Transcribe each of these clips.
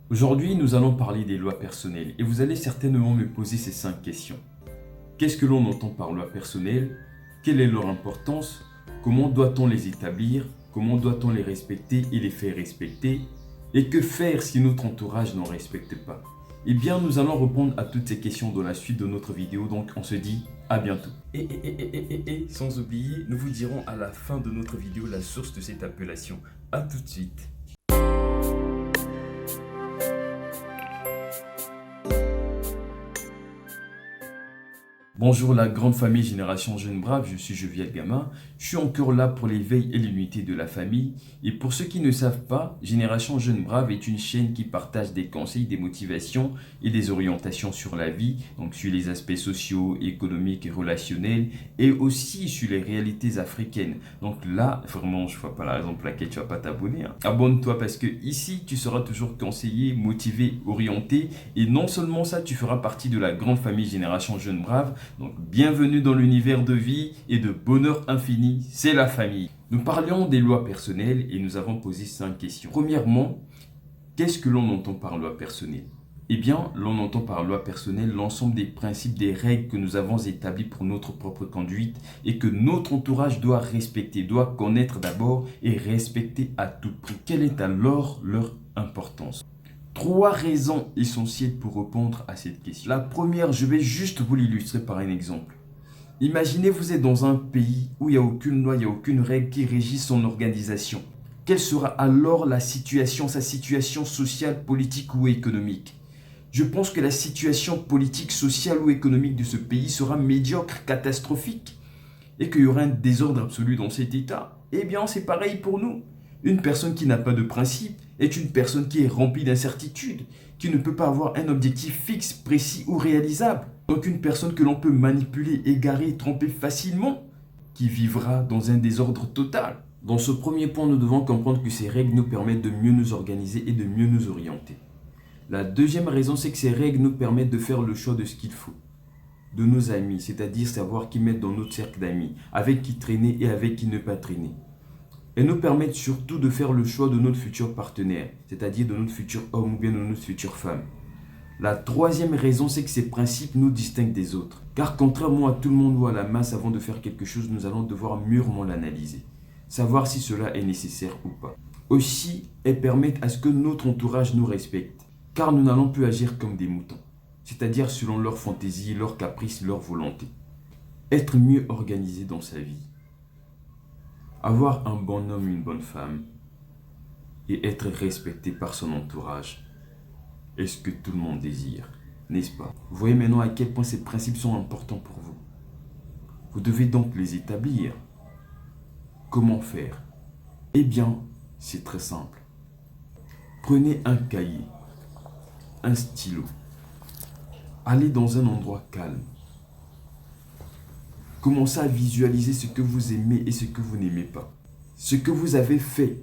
Aujourd'hui, nous allons parler des lois personnelles et vous allez certainement me poser ces 5 questions. Qu'est-ce que l'on entend par loi personnelle? Quelle est leur importance? Comment doit-on les établir? Comment doit-on les respecter et les faire respecter? Et que faire si notre entourage n'en respecte pas? Eh bien, nous allons répondre à toutes ces questions dans la suite de notre vidéo, donc on se dit à bientôt. Et sans oublier, nous vous dirons à la fin de notre vidéo la source de cette appellation. A tout de suite. Bonjour la grande famille Génération Jeune Brave, je suis Jovial Gama. Je suis encore là pour l'éveil et l'unité de la famille. Et pour ceux qui ne savent pas, Génération Jeune Brave est une chaîne qui partage des conseils, des motivations et des orientations sur la vie, donc sur les aspects sociaux, économiques et relationnels, et aussi sur les réalités africaines. Donc là, vraiment, je ne vois pas la raison pour laquelle tu ne vas pas t'abonner. Abonne-toi parce que ici, tu seras toujours conseillé, motivé, orienté. Et non seulement ça, tu feras partie de la grande famille Génération Jeune Brave. Donc, bienvenue dans l'univers de vie et de bonheur infini, c'est la famille. Nous parlions des lois personnelles et nous avons posé 5 questions. Premièrement, qu'est-ce que l'on entend par loi personnelle? Eh bien, l'on entend par loi personnelle l'ensemble des principes, des règles que nous avons établis pour notre propre conduite et que notre entourage doit respecter, doit connaître d'abord et respecter à tout prix. Quelle est alors leur importance? 3 raisons essentielles pour répondre à cette question. La première, je vais juste vous l'illustrer par un exemple. Imaginez vous êtes dans un pays où il n'y a aucune loi, il n'y a aucune règle qui régisse son organisation. Quelle sera alors la situation, sa situation sociale, politique ou économique? Je pense que la situation politique, sociale ou économique de ce pays sera médiocre, catastrophique et qu'il y aura un désordre absolu dans cet état. Eh bien, c'est pareil pour nous. Une personne qui n'a pas de principe est une personne qui est remplie d'incertitudes, qui ne peut pas avoir un objectif fixe, précis ou réalisable. Donc une personne que l'on peut manipuler, égarer, tromper facilement, qui vivra dans un désordre total. Dans ce premier point, nous devons comprendre que ces règles nous permettent de mieux nous organiser et de mieux nous orienter. La deuxième raison, c'est que ces règles nous permettent de faire le choix de ce qu'il faut. De nos amis, c'est-à-dire savoir qui mettre dans notre cercle d'amis, avec qui traîner et avec qui ne pas traîner. Elles nous permettent surtout de faire le choix de notre futur partenaire, c'est-à-dire de notre futur homme ou bien de notre future femme. La troisième raison, c'est que ces principes nous distinguent des autres. Car contrairement à tout le monde ou à la masse, avant de faire quelque chose, nous allons devoir mûrement l'analyser. Savoir si cela est nécessaire ou pas. Aussi, elles permettent à ce que notre entourage nous respecte. Car nous n'allons plus agir comme des moutons. C'est-à-dire selon leurs fantaisies, leurs caprices, leurs volontés. Être mieux organisé dans sa vie. Avoir un bon homme, une bonne femme et être respecté par son entourage est ce que tout le monde désire, n'est-ce pas? Vous voyez maintenant à quel point ces principes sont importants pour vous. Vous devez donc les établir. Comment faire? Eh bien, c'est très simple. Prenez un cahier, un stylo, allez dans un endroit calme. Commencez à visualiser ce que vous aimez et ce que vous n'aimez pas. Ce que vous avez fait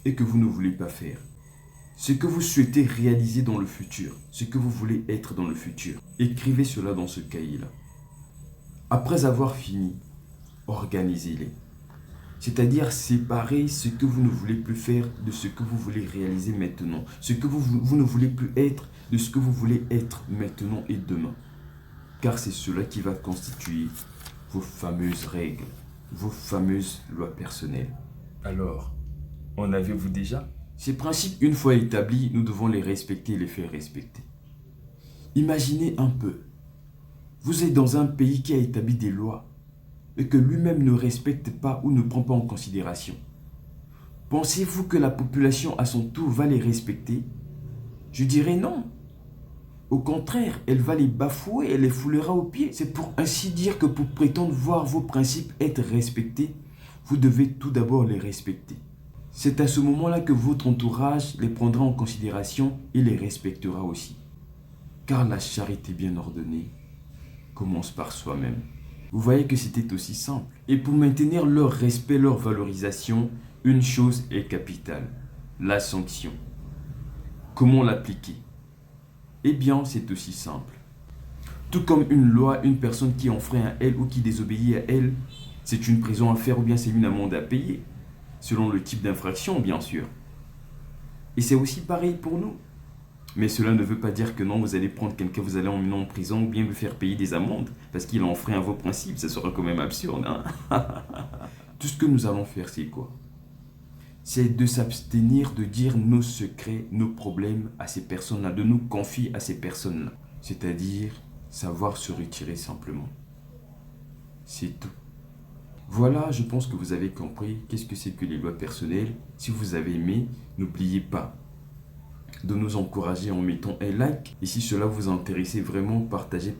et que vous ne voulez pas faire. Ce que vous souhaitez réaliser dans le futur. Ce que vous voulez être dans le futur. Écrivez cela dans ce cahier-là. Après avoir fini, organisez-les. C'est-à-dire séparer ce que vous ne voulez plus faire de ce que vous voulez réaliser maintenant. Ce que vous ne voulez plus être de ce que vous voulez être maintenant et demain. Car c'est cela qui va constituer vos fameuses règles, vos fameuses lois personnelles. Alors, en avez-vous déjà? Ces principes, une fois établis, nous devons les respecter et les faire respecter. Imaginez un peu, vous êtes dans un pays qui a établi des lois et que lui-même ne respecte pas ou ne prend pas en considération. Pensez-vous que la population à son tour va les respecter? Je dirais non. Au contraire, elle va les bafouer, elle les foulera aux pieds. C'est pour ainsi dire que pour prétendre voir vos principes être respectés, vous devez tout d'abord les respecter. C'est à ce moment-là que votre entourage les prendra en considération et les respectera aussi. Car la charité bien ordonnée commence par soi-même. Vous voyez que c'était aussi simple. Et pour maintenir leur respect, leur valorisation, une chose est capitale, la sanction. Comment l'appliquer? Eh bien, c'est aussi simple. Tout comme une loi, une personne qui enfreint à elle ou qui désobéit à elle, c'est une prison à faire ou bien c'est une amende à payer, selon le type d'infraction, bien sûr. Et c'est aussi pareil pour nous. Mais cela ne veut pas dire que non, vous allez prendre quelqu'un, vous allez emmener en prison ou bien lui faire payer des amendes parce qu'il a enfreint vos principes. Ça sera quand même absurde, hein. Tout ce que nous allons faire, c'est quoi? C'est de s'abstenir de dire nos secrets, nos problèmes à ces personnes-là, de nous confier à ces personnes-là. C'est-à-dire savoir se retirer simplement. C'est tout. Voilà, je pense que vous avez compris qu'est-ce que c'est que les lois personnelles. Si vous avez aimé, n'oubliez pas de nous encourager en mettant un like. Et si cela vous intéresse vraiment, partagez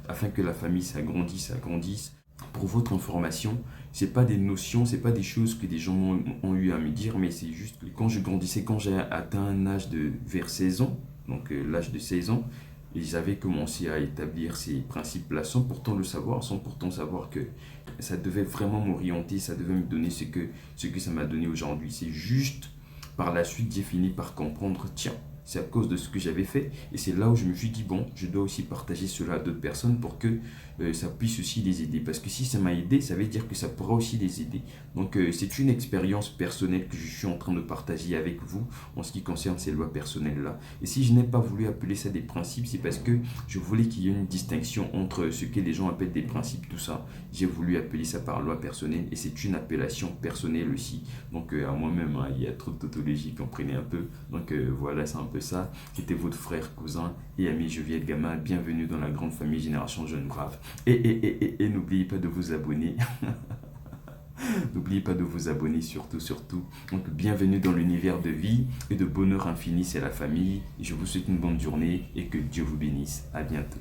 afin que la famille s'agrandisse. Pour votre information, c'est pas des notions, c'est pas des choses que des gens ont eu à me dire, mais c'est juste que quand je grandissais, quand j'ai atteint un âge de vers 16 ans, donc l'âge de 16 ans, et j'avais commencé à établir ces principes-là sans pourtant le savoir, sans pourtant savoir que ça devait vraiment m'orienter, ça devait me donner ce que ça m'a donné aujourd'hui. C'est juste par la suite, j'ai fini par comprendre, tiens, c'est à cause de ce que j'avais fait. Et c'est là où je me suis dit, bon, je dois aussi partager cela à d'autres personnes pour que ça puisse aussi les aider. Parce que si ça m'a aidé, ça veut dire que ça pourra aussi les aider. Donc c'est une expérience personnelle que je suis en train de partager avec vous en ce qui concerne ces lois personnelles-là. Et si je n'ai pas voulu appeler ça des principes, c'est parce que je voulais qu'il y ait une distinction entre ce que les gens appellent des principes, tout ça. J'ai voulu appeler ça par loi personnelle et c'est une appellation personnelle aussi. Donc à moi-même, hein, il y a trop de tautologie, comprenez un peu. Donc voilà, c'est un peu ça. C'était votre frère, cousin et ami Joviel Gama. Bienvenue dans la grande famille Génération Jeune Brave. Et n'oubliez pas de vous abonner. N'oubliez pas de vous abonner, surtout. Donc, bienvenue dans l'univers de vie et de bonheur infini, c'est la famille. Je vous souhaite une bonne journée et que Dieu vous bénisse. À bientôt.